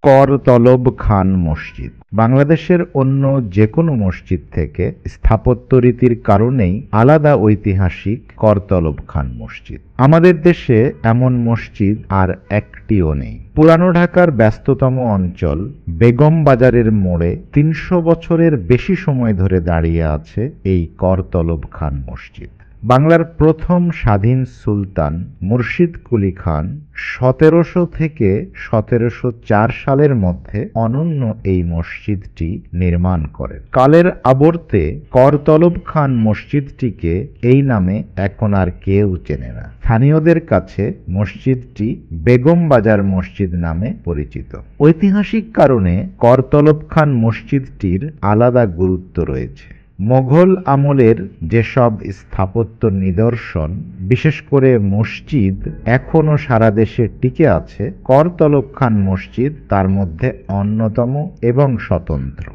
করতলব খান মসজিদ বাংলাদেশের অন্য যে কোনো মসজিদ থেকে স্থাপত্য রীতির কারণেই আলাদা ঐতিহাসিক করতলব খান মসজিদ। আমাদের দেশে এমন মসজিদ আর একটিও নেই। পুরানো ঢাকার ব্যস্ততম অঞ্চল বেগম বাজারের মোড়ে ৩০০ বছরের বেশি সময় ধরে দাঁড়িয়ে আছে এই করতলব খান মসজিদ। বাংলার প্রথম স্বাধীন সুলতান মুর্শিদ কুলি খান ১৭০০ থেকে ১৭০৪ সালের মধ্যে অনন্য এই মসজিদটি নির্মাণ করেন। কালের আবর্তে করতলব খান মসজিদটিকে এই নামে এখন আর কেউ চেনে না। স্থানীয়দের কাছে মসজিদটি বেগম বাজার মসজিদ নামে পরিচিত। ঐতিহাসিক কারণে করতলব খান মসজিদটির আলাদা গুরুত্ব রয়েছে। মোঘল আমলের যেসব স্থাপত্য নিদর্শন, বিশেষ করে মসজিদ, এখনো সারা দেশে টিকে আছে, করতলব খান মসজিদ তার মধ্যে অন্যতম এবং স্বতন্ত্র।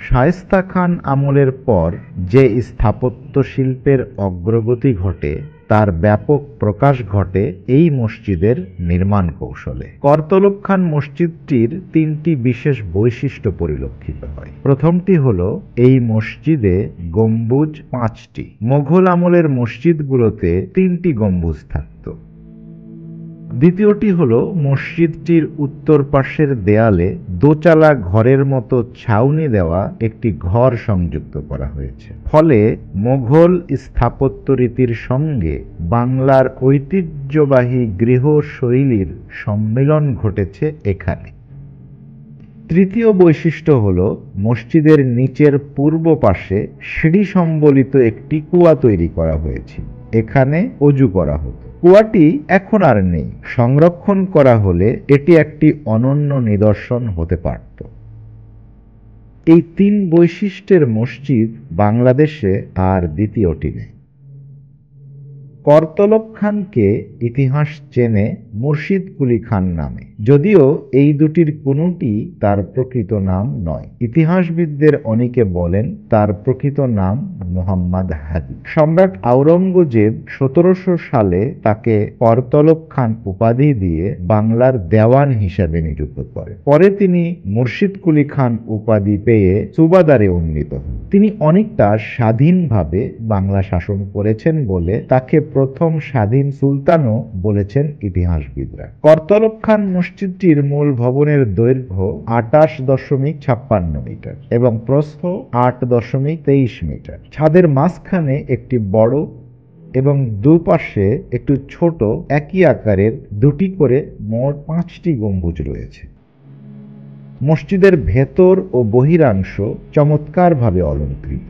শায়েস্তা খান আমলের পর যে স্থাপত্য শিল্পের অগ্রগতি ঘটে তার ব্যাপক প্রকাশ ঘটে এই মসজিদের নির্মাণ কৌশলে। করতলব খান মসজিদটির ৩টি বিশেষ বৈশিষ্ট্য পরিলক্ষিত হয়। প্রথমটি হলো এই মসজিদে গম্বুজ ৫টি। মোঘল আমলের মসজিদগুলোতে ৩টি গম্বুজ থাকত। দ্বিতীয়টি হলো মসজিদটির উত্তর পাশের দেয়ালে দোচালা ঘরের মতো ছাউনি দেওয়া একটি ঘর সংযুক্ত করা হয়েছে। ফলে মোঘল স্থাপত্য রীতির সঙ্গে বাংলার ঐতিহ্যবাহী গৃহশৈলীর সম্মিলন ঘটেছে এখানে। তৃতীয় বৈশিষ্ট্য হল মসজিদের নিচের পূর্ব পাশে সিঁড়ি সম্বলিত একটি কুয়া তৈরি করা হয়েছে। এখানে অজু করা হতো। কুয়াটি এখন আর নেই। সংরক্ষণ করা হলে এটি একটি অনন্য নিদর্শন হতে পারত। এই ৩ বৈশিষ্ট্যের মসজিদ বাংলাদেশে আর দ্বিতীয়টি নেই। করতলব খানকে ইতিহাস চেনে মুর্শিদ কুলি খান নামে, যদিও এই দুটির কোনোটি তার প্রকৃত নাম নয়। ইতিহাসবিদদের অনেকে বলেন তার প্রকৃত নাম মোহাম্মদ হাদি। সম্রাট আওরঙ্গজেব ১৭০০ সালে তাকে করতলব খান উপাধি দিয়ে বাংলার দেওয়ান হিসাবে নিযুক্ত করেন। পরে তিনি মুর্শিদ কুলি খান উপাধি পেয়ে সুবাদারে উন্নীত হন। তিনি অনেকটা স্বাধীনভাবে বাংলা শাসন করেছেন বলে তাকে প্রথম স্বাধীন সুলতানও বলেছেন ইতিহাসবিদরা। করতলব খান মসজিদটির মূল ভবনের দৈর্ঘ্য ২৮.৫৬ মিটার এবং প্রস্থ ৮.২৩ মিটার। ছাদের মাঝখানে একটি বড় এবং দুপাশে একটু ছোট একই আকারের দুটি করে মোট ৫টি গম্বুজ রয়েছে। মসজিদের ভেতর ও বহিরাংশ চমৎকারভাবে অলংকৃত।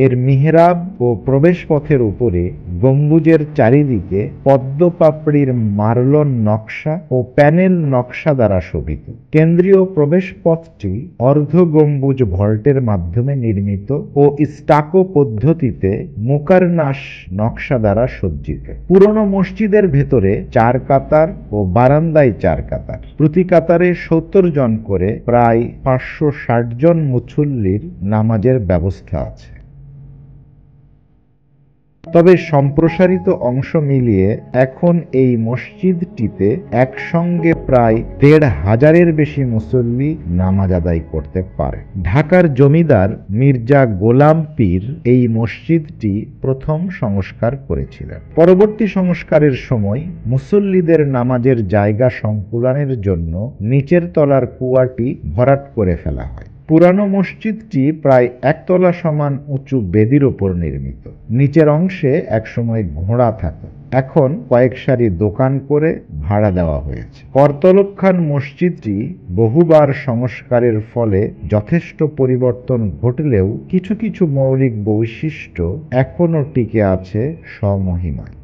এর মিহরাব ও প্রবেশপথের উপরে গম্বুজের চারিদিকে পদ্মপাপড়ির মার্লন নকশা ও প্যানেল নকশা দ্বারা শোভিত। কেন্দ্রীয় প্রবেশপথটি অর্ধ গম্বুজ ভল্টের মাধ্যমে নির্মিত ও স্টাকো পদ্ধতিতে মুকারনাশ নকশা দ্বারা সজ্জিত। পুরনো মসজিদের ভেতরে ৪ কাতার ও বারান্দায় ৪ কাতার। প্রতি কাতারে ৭০ জন করে প্রায় ৫৬০ জন মুসল্লির নামাজের ব্যবস্থা আছে। তবে সম্প্রসারিত অংশ মিলিয়ে এখন এই মসজিদটিতে একসঙ্গে প্রায় ১৫০০-এর বেশি মুসল্লি নামাজ আদায় করতে পারে। ঢাকার জমিদার মির্জা গোলাম পীর এই মসজিদটি প্রথম সংস্কার করেছিলেন। পরবর্তী সংস্কারের সময় মুসল্লিদের নামাজের জায়গা সংকুলানের জন্য নিচের তলার কুয়াটি ভরাট করে ফেলা হয়। পুরানো মসজিদটি প্রায় ১ তলা সমান উঁচু বেদির ওপর নির্মিত। নিচের অংশে একসময় ঘোড়া থাকত, এখন কয়েক সারি দোকান করে ভাড়া দেওয়া হয়েছে। করতলব খান মসজিদটি বহুবার সংস্কারের ফলে যথেষ্ট পরিবর্তন ঘটলেও কিছু কিছু মৌলিক বৈশিষ্ট্য এখনো টিকে আছে স্বমহিমায়।